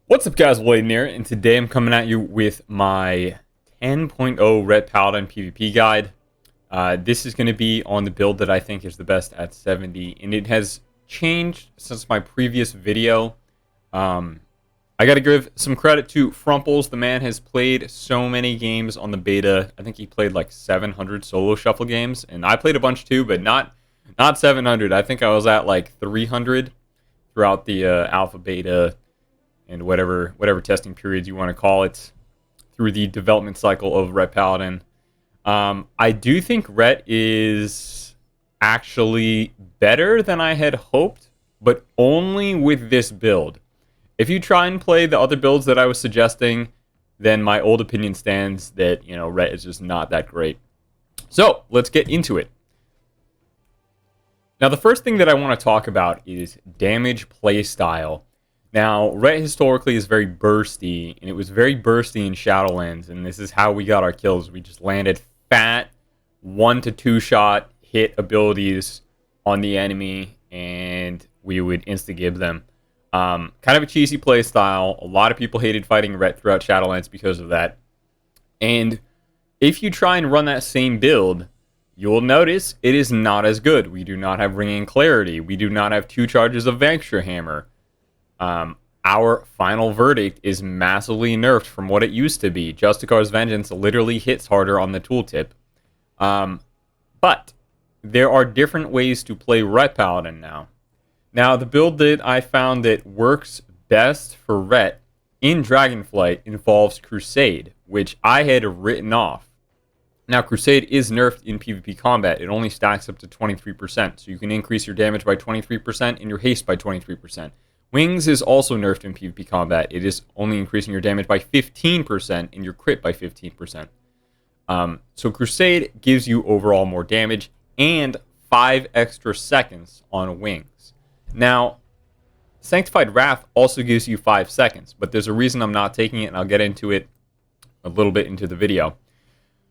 What's up, guys? Wade here, and today I'm coming at you with my 10.0 Ret Paladin PvP guide. This is going to be on the build that I think is the best at 70, and it has changed since my previous video. I got to give some credit to Frumples. The man has played so many games on the beta. I think he played like 700 solo shuffle games, and I played a bunch too, but not 700. I think I was at like 300 throughout the alpha, beta, and whatever testing periods you want to call it through the development cycle of Ret Paladin. I do think Ret is actually better than I had hoped, but only with this build. If you try and play the other builds that I was suggesting, then my old opinion stands that, Ret is just not that great. So, let's get into it. Now, the first thing that I want to talk about is damage playstyle. Now, Ret historically is very bursty, and it was very bursty in Shadowlands, and this is how we got our kills. We just landed fat 1 to 2 shot hit abilities on the enemy, and we would insta-gib them. Kind of a cheesy play style. A lot of people hated fighting Ret throughout Shadowlands because of that. And if you try and run that same build, you'll notice it is not as good. We do not have Ringing Clarity. We do not have 2 charges of Vanquisher Hammer. Our final verdict is massively nerfed from what it used to be. Justicar's Vengeance literally hits harder on the tooltip. But there are different ways to play Ret Paladin now. Now, the build that I found that works best for Ret in Dragonflight involves Crusade, which I had written off. Now, Crusade is nerfed in PvP combat. It only stacks up to 23%, so you can increase your damage by 23% and your haste by 23%. Wings is also nerfed in PvP combat. It is only increasing your damage by 15% and your crit by 15%. So Crusade gives you overall more damage and 5 extra seconds on Wings. Now, Sanctified Wrath also gives you 5 seconds, but there's a reason I'm not taking it, and I'll get into it a little bit into the video.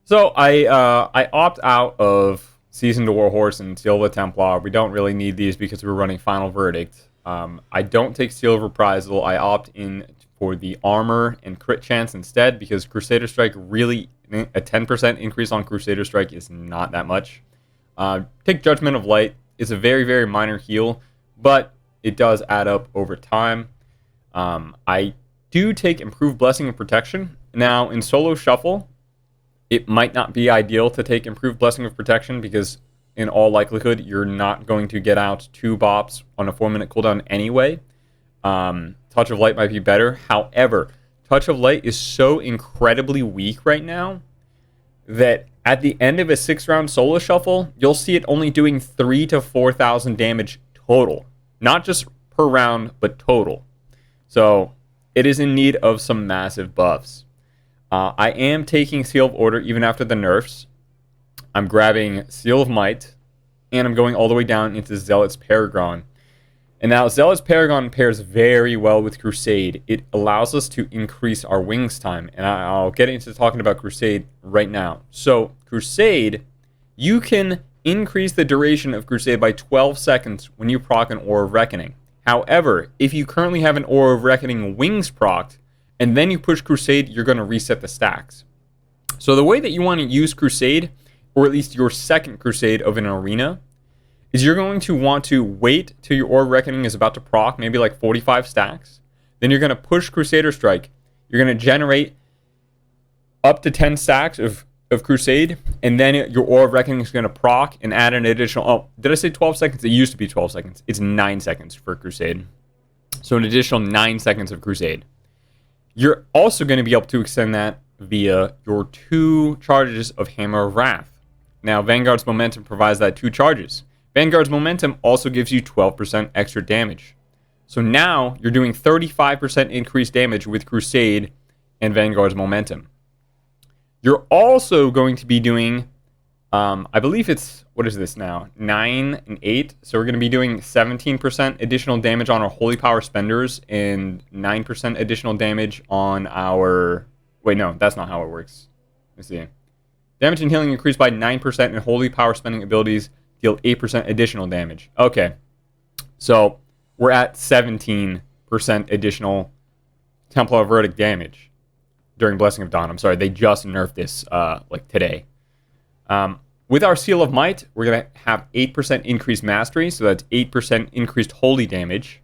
So I opt out of Seasoned Warhorse and Seal of the Templar. We don't really need these because we're running Final Verdict. I don't take Seal of Reprisal. I opt in for the armor and crit chance instead because Crusader Strike really, a 10% increase on Crusader Strike is not that much. Take Judgment of Light. It's a very, very minor heal, but it does add up over time. I do take Improved Blessing of Protection. Now, in Solo Shuffle, it might not be ideal to take Improved Blessing of Protection because in all likelihood, you're not going to get out 2 bops on a 4-minute cooldown anyway. Touch of Light might be better. However, Touch of Light is so incredibly weak right now that at the end of a 6-round solo shuffle, you'll see it only doing 3,000 to 4,000 damage total. Not just per round, but total. So it is in need of some massive buffs. I am taking Seal of Order even after the nerfs. I'm grabbing Seal of Might, and I'm going all the way down into Zealot's Paragon. And now Zealot's Paragon pairs very well with Crusade. It allows us to increase our wings time, and I'll get into talking about Crusade right now. So Crusade, you can increase the duration of Crusade by 12 seconds when you proc an Aura of Reckoning. However, if you currently have an Aura of Reckoning wings procced, and then you push Crusade, you're going to reset the stacks. So the way that you want to use Crusade, or at least your second Crusade of an arena, is you're going to want to wait till your Aura of Reckoning is about to proc, maybe like 45 stacks. Then you're going to push Crusader Strike. You're going to generate up to 10 stacks of Crusade, and then your Aura of Reckoning is going to proc and add an additional... Oh, did I say 12 seconds? It used to be 12 seconds. It's 9 seconds for Crusade. So an additional 9 seconds of Crusade. You're also going to be able to extend that via your 2 charges of Hammer of Wrath. Now, Vanguard's Momentum provides that 2 charges. Vanguard's Momentum also gives you 12% extra damage. So now you're doing 35% increased damage with Crusade and Vanguard's Momentum. You're also going to be doing, I believe it's, what is this now? 9 and 8. So we're going to be doing 17% additional damage on our Holy Power Spenders and 9% additional damage on our... Wait, no, that's not how it works. Let's see. Damage and healing increased by 9%, and Holy Power spending abilities deal 8% additional damage. Okay. So we're at 17% additional Templar Verdict damage during Blessing of Dawn. I'm sorry, they just nerfed this like today. With our Seal of Might, we're going to have 8% increased mastery, so that's 8% increased holy damage.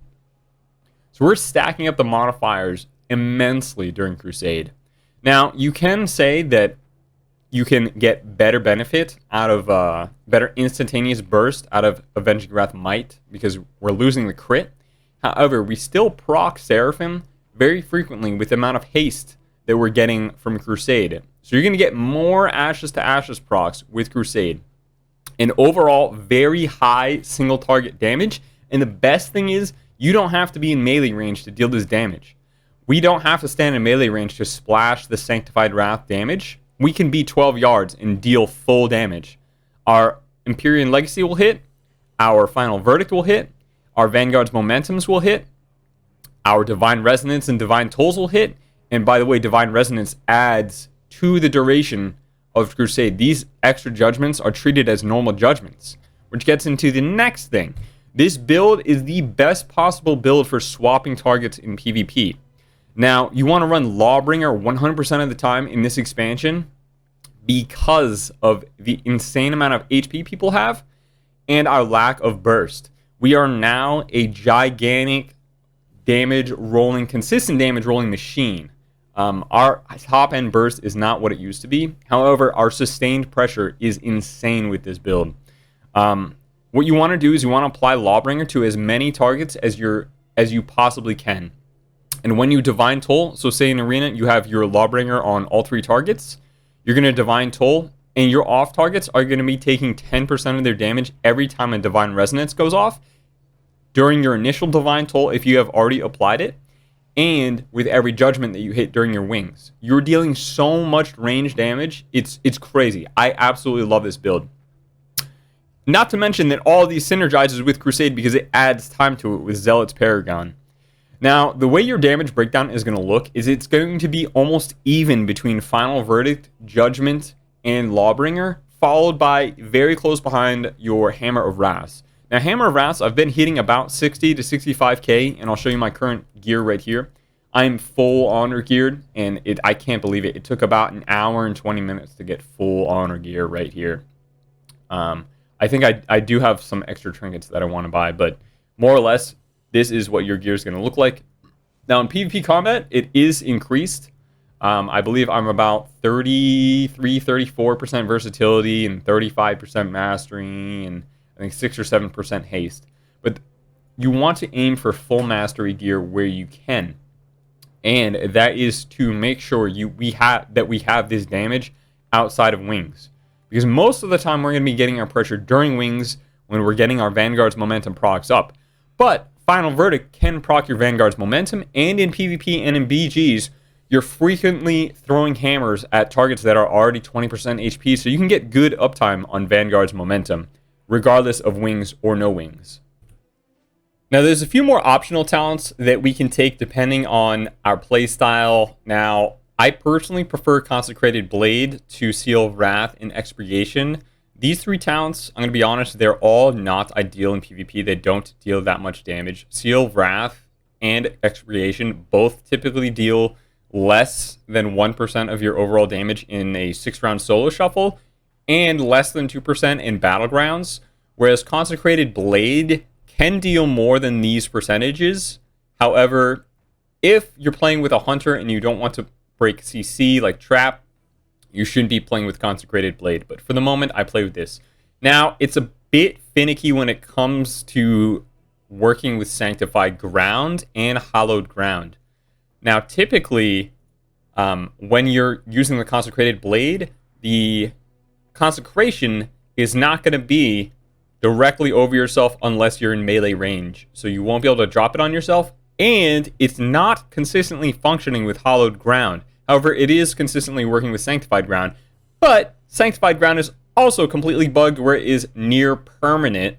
So we're stacking up the modifiers immensely during Crusade. Now, you can say that you can get better benefit out of better instantaneous burst out of Avenging Wrath Might because we're losing the crit. However, we still proc Seraphim very frequently with the amount of haste that we're getting from Crusade. So you're going to get more Ashes to Ashes procs with Crusade. And overall, very high single target damage. And the best thing is, you don't have to be in melee range to deal this damage. We don't have to stand in melee range to splash the Sanctified Wrath damage. We can be 12 yards and deal full damage. Our Empyrean Legacy will hit. Our Final Verdict will hit. Our Vanguard's Momentums will hit. Our Divine Resonance and Divine Tolls will hit. And by the way, Divine Resonance adds to the duration of Crusade. These extra judgments are treated as normal judgments, which gets into the next thing. This build is the best possible build for swapping targets in PvP. Now, you want to run Lawbringer 100% of the time in this expansion because of the insane amount of HP people have and our lack of burst. We are now a gigantic damage rolling, consistent damage rolling machine. Our top end burst is not what it used to be. However, our sustained pressure is insane with this build. What you want to do is you want to apply Lawbringer to as many targets as you possibly can. And when you Divine Toll, so say in Arena, you have your Lawbringer on all 3 targets, you're going to Divine Toll, and your off targets are going to be taking 10% of their damage every time a Divine Resonance goes off during your initial Divine Toll if you have already applied it, and with every judgment that you hit during your wings. You're dealing so much range damage, it's crazy. I absolutely love this build. Not to mention that all of these synergizes with Crusade because it adds time to it with Zealot's Paragon. Now, the way your damage breakdown is going to look is it's going to be almost even between Final Verdict, Judgment, and Lawbringer, followed by very close behind your Hammer of Wrath. Now, Hammer of Wrath, I've been hitting about 60 to 65k, and I'll show you my current gear right here. I'm full honor geared, and I can't believe it. It took about an hour and 20 minutes to get full honor gear right here. I think I do have some extra trinkets that I want to buy, but more or less, this is what your gear is going to look like. Now, in PvP combat, it is increased. I believe I'm about 34% versatility and 35% mastery and I think 6 or 7% haste. But you want to aim for full mastery gear where you can. And that is to make sure we have this damage outside of wings. Because most of the time we're going to be getting our pressure during wings when we're getting our Vanguard's momentum procs up. But Final Verdict can proc your Vanguard's momentum, and in PvP and in BGs, you're frequently throwing hammers at targets that are already 20% HP, so you can get good uptime on Vanguard's momentum, regardless of wings or no wings. Now, there's a few more optional talents that we can take depending on our playstyle. Now, I personally prefer Consecrated Blade to Seal of Wrath and Expiation. These 3 talents, I'm going to be honest, they're all not ideal in PvP. They don't deal that much damage. Seal of Wrath and Expiation both typically deal less than 1% of your overall damage in a 6-round solo shuffle and less than 2% in battlegrounds, whereas Consecrated Blade can deal more than these percentages. However, if you're playing with a hunter and you don't want to break CC like Trap, you shouldn't be playing with Consecrated Blade. But for the moment, I play with this. Now, it's a bit finicky when it comes to working with Sanctified Ground and Hallowed Ground. Now, typically, when you're using the Consecrated Blade, the Consecration is not going to be directly over yourself unless you're in melee range. So you won't be able to drop it on yourself. And it's not consistently functioning with Hallowed Ground. However, it is consistently working with Sanctified Ground. But Sanctified Ground is also completely bugged where it is near permanent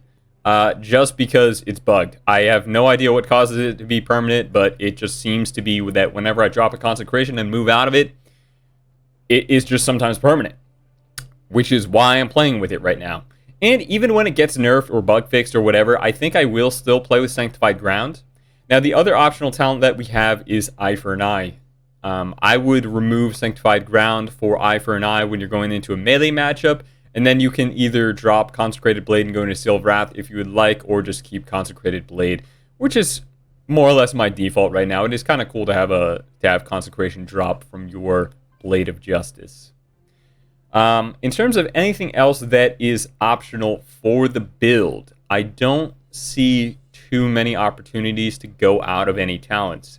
just because it's bugged. I have no idea what causes it to be permanent, but it just seems to be that whenever I drop a Consecration and move out of it, it is just sometimes permanent, which is why I'm playing with it right now. And even when it gets nerfed or bug fixed or whatever, I think I will still play with Sanctified Ground. Now, the other optional talent that we have is Eye for an Eye. I would remove Sanctified Ground for Eye for an Eye when you're going into a melee matchup, and then you can either drop Consecrated Blade and go into Seal of Wrath if you would like, or just keep Consecrated Blade, which is more or less my default right now. It is kind of cool to have Consecration drop from your Blade of Justice. In terms of anything else that is optional for the build, I don't see too many opportunities to go out of any talents.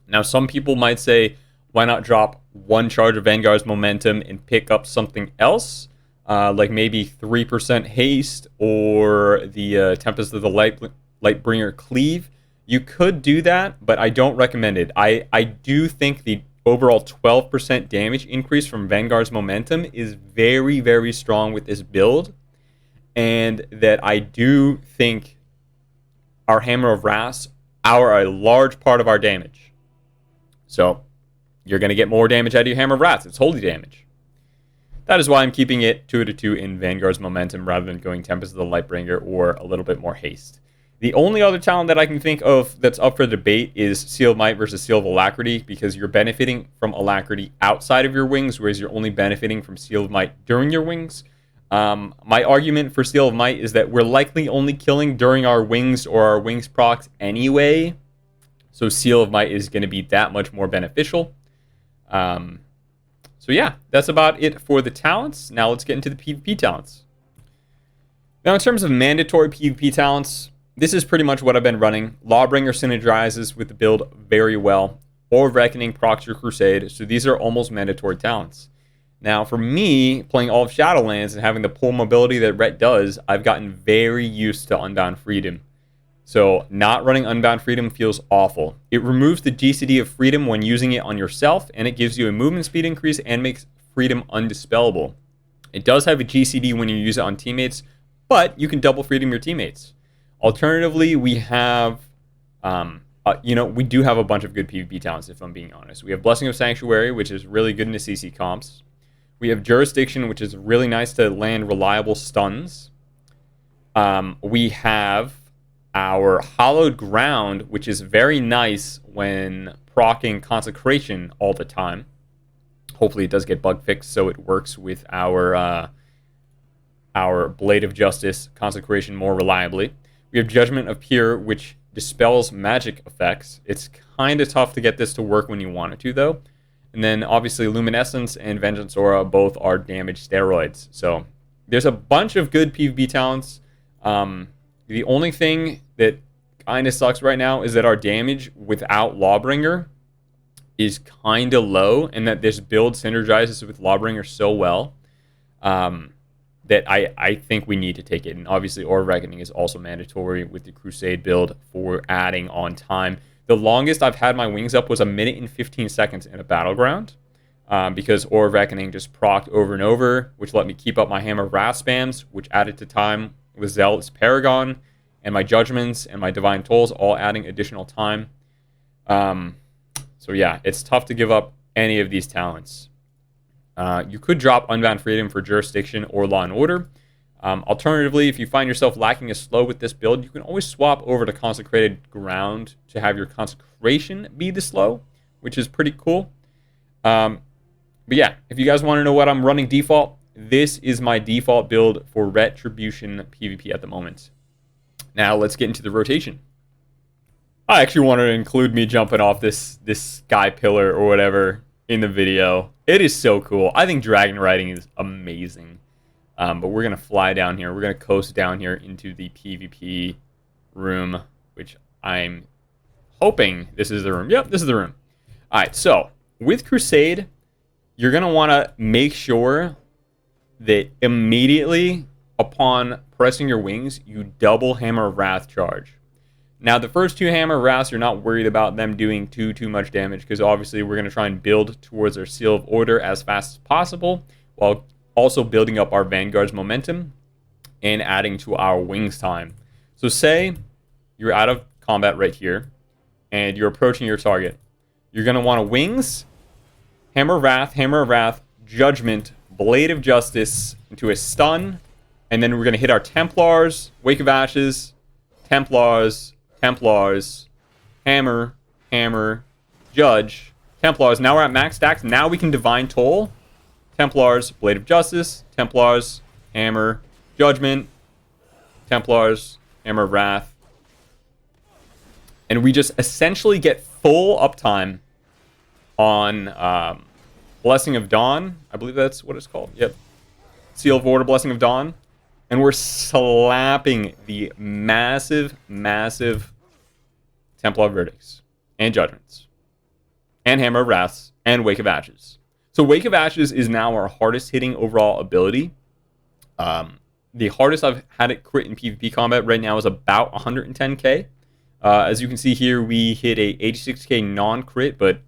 Now, some people might say, why not drop one charge of Vanguard's Momentum and pick up something else? Like maybe 3% haste or the Tempest of the Lightbringer Cleave. You could do that, but I don't recommend it. I do think the overall 12% damage increase from Vanguard's Momentum is very, very strong with this build. And that I do think our Hammer of Wraths are a large part of our damage. So you're going to get more damage out of your Hammer of Wraths. It's holy damage. That is why I'm keeping it 2/2 in Vanguard's Momentum rather than going Tempest of the Lightbringer or a little bit more haste. The only other talent that I can think of that's up for debate is Seal of Might versus Seal of Alacrity, because you're benefiting from Alacrity outside of your wings, whereas you're only benefiting from Seal of Might during your wings. My argument for Seal of Might is that we're likely only killing during our wings or our wings procs anyway, so Seal of Might is going to be that much more beneficial. So yeah, that's about it for the talents. Now let's get into the PvP talents. Now in terms of mandatory PvP talents, this is pretty much what I've been running. Lawbringer synergizes with the build very well. Or Reckoning procs your Crusade, so these are almost mandatory talents. Now for me, playing all of Shadowlands and having the pull mobility that Ret does, I've gotten very used to Unbound Freedom. So not running Unbound Freedom feels awful. It removes the GCD of Freedom when using it on yourself, and it gives you a movement speed increase and makes Freedom undispellable. It does have a GCD when you use it on teammates, but you can double Freedom your teammates. Alternatively, we have, we do have a bunch of good PvP talents, if I'm being honest. We have Blessing of Sanctuary, which is really good in the CC comps. We have Jurisdiction, which is really nice to land reliable stuns. We have our Hallowed Ground, which is very nice when proccing Consecration all the time. Hopefully it does get bug fixed so it works with our Blade of Justice Consecration more reliably. We have Judgment of Pure, which dispels magic effects. It's kind of tough to get this to work when you want it to, though. And then, obviously, Luminescence and Vengeance Aura both are damage steroids. So, there's a bunch of good PvP talents. The only thing that kind of sucks right now is that our damage without Lawbringer is kind of low, and that this build synergizes with Lawbringer so well that I think we need to take it. And obviously, Aura of Reckoning is also mandatory with the Crusade build for adding on time. The longest I've had my wings up was 1 minute and 15 seconds in a Battleground, because Aura of Reckoning just procced over and over, which let me keep up my Hammer of Wrath spams, which added to time with Zealot's Paragon, and my Judgments and my Divine Tolls all adding additional time. So yeah, it's tough to give up any of these talents. You could drop Unbound Freedom for Jurisdiction or Law and Order. Alternatively, if you find yourself lacking a slow with this build, you can always swap over to Consecrated Ground to have your Consecration be the slow, which is pretty cool. But yeah, if you guys want to know what I'm running default, this is my default build for Retribution PvP at the moment. Now let's get into the rotation. I actually wanted to include me jumping off this sky pillar or whatever in the video. It is so cool. I think dragon riding is amazing. But we're going to fly down here. We're going to coast down here into the PvP room, which I'm hoping this is the room. Yep, this is the room. All right, so with Crusade, you're going to want to make sure that immediately upon pressing your wings, you double Hammer of Wrath charge. Now, the first 2 Hammer of Wraths, you're not worried about them doing too much damage, because obviously we're going to try and build towards our Seal of Order as fast as possible, while also building up our Vanguard's momentum and adding to our wings time. So say you're out of combat right here, and you're approaching your target. You're going to want to wings, Hammer of Wrath, Judgment, Blade of Justice into a stun, and then we're going to hit our Templars, Wake of Ashes, Templars, Hammer Hammer, Hammer, Judge, Templars. Now we're at max stacks. Now we can Divine Toll, Templars, Blade of Justice, Templars, Hammer, Judgment, Templars, Hammer of Wrath. And we just essentially get full uptime on Blessing of Dawn. I believe that's what it's called. Yep. Seal of Order, Blessing of Dawn. And we're slapping the massive, massive Templar Verdicts and Judgments and Hammer of Wraths and Wake of Ashes. So Wake of Ashes is now our hardest hitting overall ability. The hardest I've had it crit in PvP combat right now is about 110k. As you can see here, we hit a 86k non-crit, but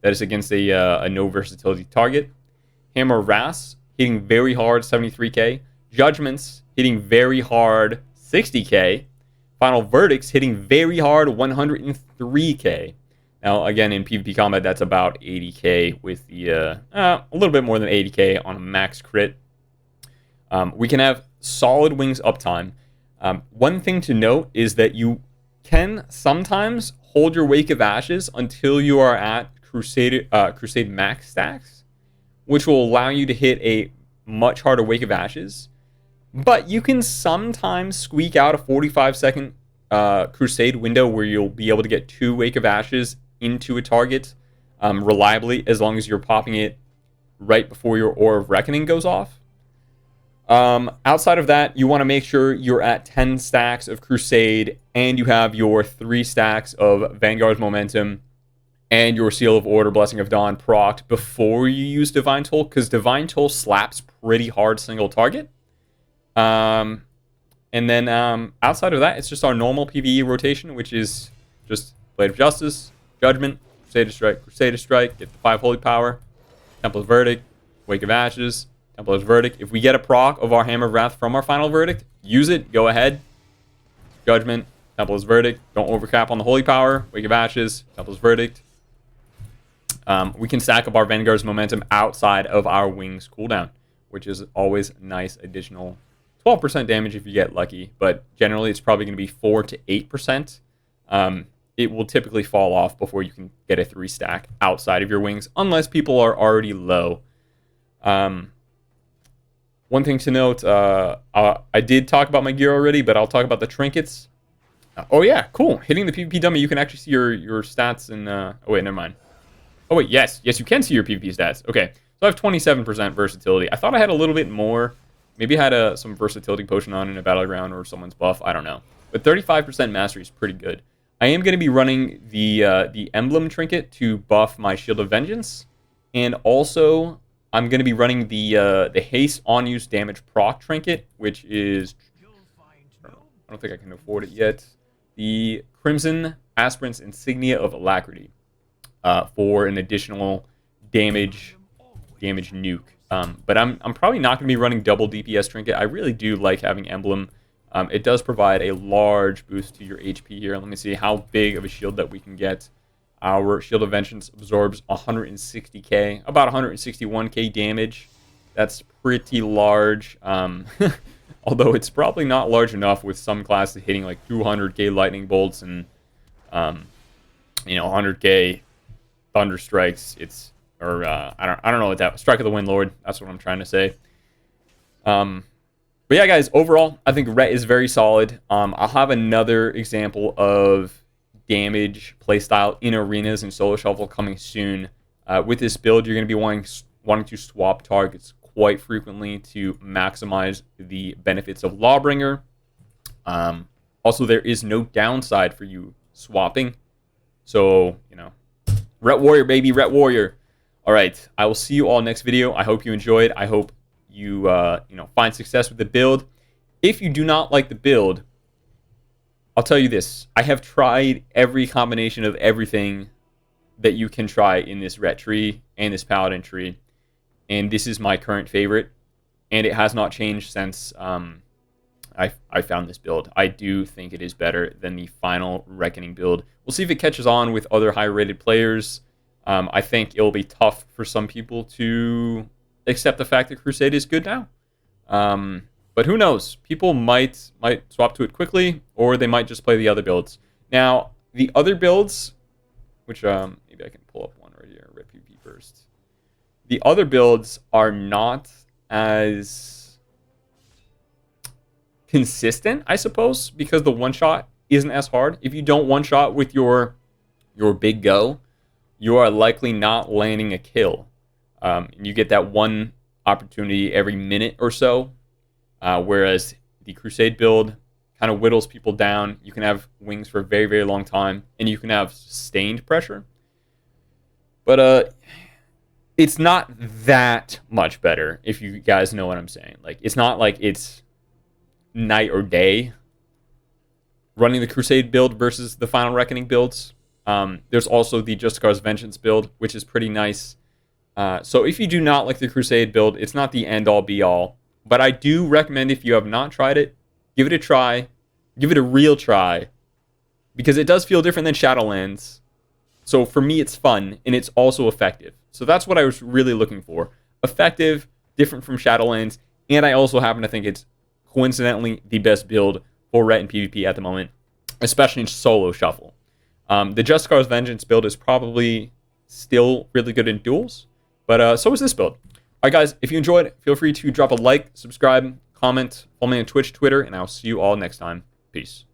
that is against a no versatility target. Hammer of Wraths hitting very hard, 73k. Judgments hitting very hard, 60k. Final Verdicts hitting very hard, 103k. Now, again, in PvP combat, that's about 80k with the a little bit more than 80k on a max crit. We can have solid wings uptime. One thing to note is that you can sometimes hold your Wake of Ashes until you are at Crusade max stacks, which will allow you to hit a much harder Wake of Ashes. But you can sometimes squeak out a 45-second Crusade window where you'll be able to get 2 Wake of Ashes into a target reliably, as long as you're popping it right before your Aura of Reckoning goes off. Outside of that, you want to make sure you're at 10 stacks of Crusade and you have your 3 stacks of Vanguard's Momentum and your Seal of Order, Blessing of Dawn procced before you use Divine Toll, because Divine Toll slaps pretty hard single target. And then outside of that, it's just our normal PvE rotation, which is just Blade of Justice, Judgment, Crusader Strike, get the 5 Holy Power, Templar's Verdict, Wake of Ashes, Templar's Verdict. If we get a proc of our Hammer of Wrath from our Final Verdict, use it, go ahead. Judgment, Templar's Verdict, don't overcap on the Holy Power, Wake of Ashes, Templar's Verdict. We can stack up our Vanguard's Momentum outside of our Wings cooldown, which is always nice additional 12% damage if you get lucky, but generally it's probably going to be 4 to 8%. It will typically fall off before you can get a 3 stack outside of your Wings, unless people are already low. One thing to note, I did talk about my gear already, but I'll talk about the trinkets. Oh yeah, cool. Hitting the PvP dummy, you can actually see your stats in... oh wait, never mind. Oh wait, yes, you can see your PvP stats. Okay, so I have 27% versatility. I thought I had a little bit more. Maybe I had some versatility potion on in a battleground or someone's buff. I don't know. But 35% mastery is pretty good. I am going to be running the emblem trinket to buff my Shield of Vengeance, and also I'm going to be running the haste on use damage proc trinket, which is, I don't think I can afford it yet. The Crimson Aspirant's Insignia of Alacrity for an additional damage nuke. But I'm probably not going to be running double DPS trinket. I really do like having emblem. It does provide a large boost to your HP here. Let me see how big of a shield that we can get. Our Shield of Vengeance absorbs 160k, about 161k damage. That's pretty large. Although it's probably not large enough with some classes hitting like 200k lightning bolts and 100k thunder strikes. I don't know what that Strike of the Wind Lord. That's what I'm trying to say. But yeah, guys, overall, I think Ret is very solid. I'll have another example of damage playstyle in arenas and solo shuffle coming soon. With this build, you're going to be wanting to swap targets quite frequently to maximize the benefits of Lawbringer. Also, there is no downside for you swapping. So, Ret Warrior, baby, Ret Warrior. All right, I will see you all next video. I hope you enjoyed. I hope you find success with the build. If you do not like the build, I'll tell you this. I have tried every combination of everything that you can try in this Ret tree and this Paladin tree, and this is my current favorite, and it has not changed since I found this build. I do think it is better than the final Reckoning build. We'll see if it catches on with other high-rated players. I think it'll be tough for some people to accept the fact that Crusade is good now. But who knows? People might swap to it quickly, or they might just play the other builds. Now, the other builds, which maybe I can pull up one right here, Red PvP first. The other builds are not as consistent, I suppose, because the one shot isn't as hard. If you don't one shot with your big go, you are likely not landing a kill. You get that one opportunity every minute or so, whereas the Crusade build kind of whittles people down. You can have wings for a very, very long time, and you can have sustained pressure. But it's not that much better, if you guys know what I'm saying. Like, it's not like it's night or day running the Crusade build versus the Final Reckoning builds. There's also the Justicar's Vengeance build, which is pretty nice. So if you do not like the Crusade build, it's not the end-all, be-all. But I do recommend, if you have not tried it, give it a try. Give it a real try. Because it does feel different than Shadowlands. So for me, it's fun, and it's also effective. So that's what I was really looking for. Effective, different from Shadowlands, and I also happen to think it's coincidentally the best build for Ret and PvP at the moment, especially in solo shuffle. The Justicar's Vengeance build is probably still really good in duels, but so is this build. All right, guys, if you enjoyed, feel free to drop a like, subscribe, comment, follow me on Twitch, Twitter, and I'll see you all next time. Peace.